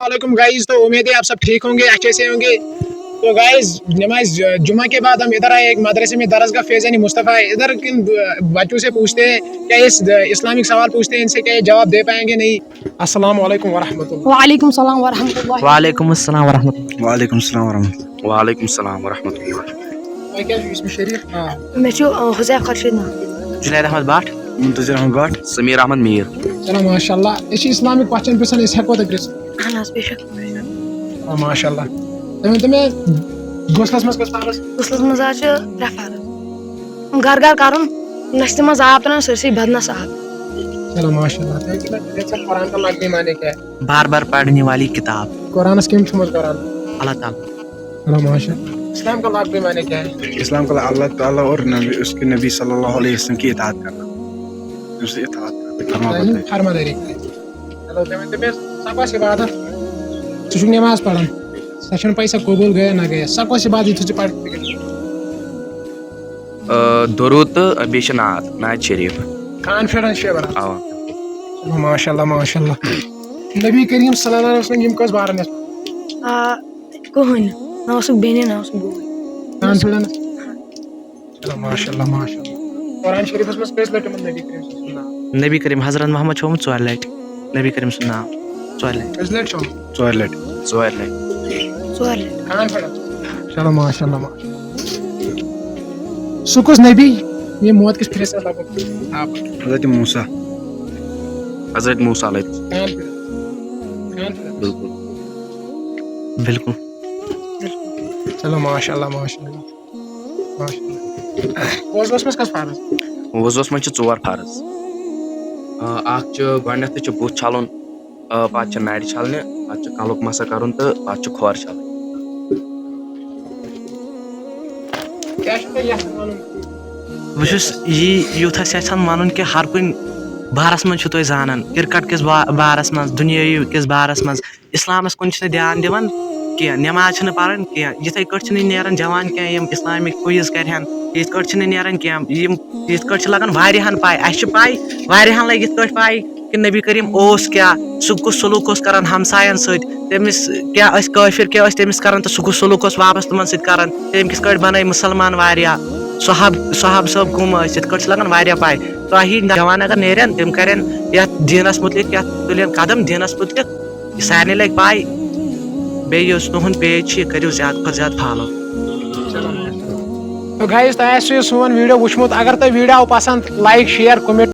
वालेकुम गाइस। तो उम्मीद है आप सब ठीक होंगे, अच्छे से होंगे। तो गाइस नमाज जुमा के बाद हम इधर आए एक मदरसे में, दरसगाह फैज़ानी मुस्तफ़ा। इधर किन बच्चों से पूछते हैं क्या इस इस्लामिक सवाल पूछते हैं, इनसे क्या ये जवाब दे पाएंगे नहीं। अस्सलाम वालेकुम वरहमतुल्लाह। वालेकुम सलाम वरहमतुल्लाह। वालेकुम अस्सलाम वरहमतुल्लाह। वालेकुम सलाम वरहमतुल्लाह। वालेकुम सलाम वरहमतुल्लाह। क्या इसमें शरीफ? हाँ मे हुज़ैफ खर्शीद नाम। जुनैद अहमद भट्ट। मुंतज़िर अहमद भट्ट। समीर अहमद मीर। चलो माशाल्लाह। इस इस्लामिक क्वेश्चन पे इस हेको तक अहनास बेशक माशाल्लाह। तुम्हें गोसलस मस कस पारस गुस्लस मज आज रेफर घर घर करुन नश्ते मज आब तरान सरसी बदनस आब। चलो माशाल्लाह। तो कुरान का मकनी माने क्या है? बार बार पढ़ने वाली किताब। कुरान स्कीम छुमत कुरान। अल्लाह ताला। चलो माशाल्लाह। इस्लाम का मकनी माने क्या है? इस्लाम का अल्लाह ताला और नबी उसके नबी सल्लल्लाहु अलैहि वसल्लम की इताअत करना, उससे इताअत करना, फरमाबरदारी। चलो तुम्हें सबका से बात है तुझ नमाज पढ़न सचन पैसा कबूल गया ना गया सबका से बात तुझे पढ़ दुरूद बेश नात शरीफ। कॉन्फिडेंस शे बरा। अवा चलो माशाल्लाह माशाल्लाह। नबी करीम सल्लल्लाहु अलैहि वसल्लम किस बारे में कहन ना उसक बेने ना उसक बोल कॉन्फिडेंस। चलो माशाल्लाह माशाल्लाह। कुरान शरीफ में स्पेस लेट में नबी करीम सल्लल्लाहु नबी करीम हजरत मोहम्मद छोम 4 लट। नबी करीम सुना 4 लट। अलैहि वसल्लम टॉयलेट 4 लट। सोल कॉन्फिडेंस। चलो माशाल्लाह माशाल्लाह। सुकुस नबी ये मौत किस फिर से लगा आप हज़रत मूसा। हजरत मूसा अलैहि कॉन्फिडेंस। बिल्कुल बिल्कुल। चलो माशाल्लाह माशाल्लाह माशाल्लाह। वज़ुस में कस फारस वज़ुस में 4 फर्ज। अख गोडनेथ बुथ छालुन, पे नाड़ छालने, पे कलुक मसा कर पे खोर छाल। बहुत यूथ यहान वन कि हर कुन बारस मज जानान, क्रिकेट किस बारस मज, दुनियावी किस बारस मज, इस्लामस कुन ध्यान दिवान कह, नमाज पारान कह, इथे कन जवान कह इस्लामिक क्विज करहन, इत कन कह लगन वारियाहन पाई। अस पाई वारियाहन लग इत पाई कि नबी करीम ओस क्या सह कुस सलूक करान हमसायन समिस क्या काफिर क्या तमिस करान तो सह कुस सलूक वापस तमन सरान, तम किस बन मुसलमान वारिया साहब सब कम इत लगन वारिया पाई। तो ही जवान अगर नेरन तम करन दीनस मुतलिक तुलन कदम दीनस मुतलिक सारे लग पाई। बेस तुहद पेज करो ज्यादा खुद ज्यादा फॉलो। तो गाइस तो सोन वीडियो वुचमुत। अगर तुम वीडियो पसंद लाइक शेयर कमेंट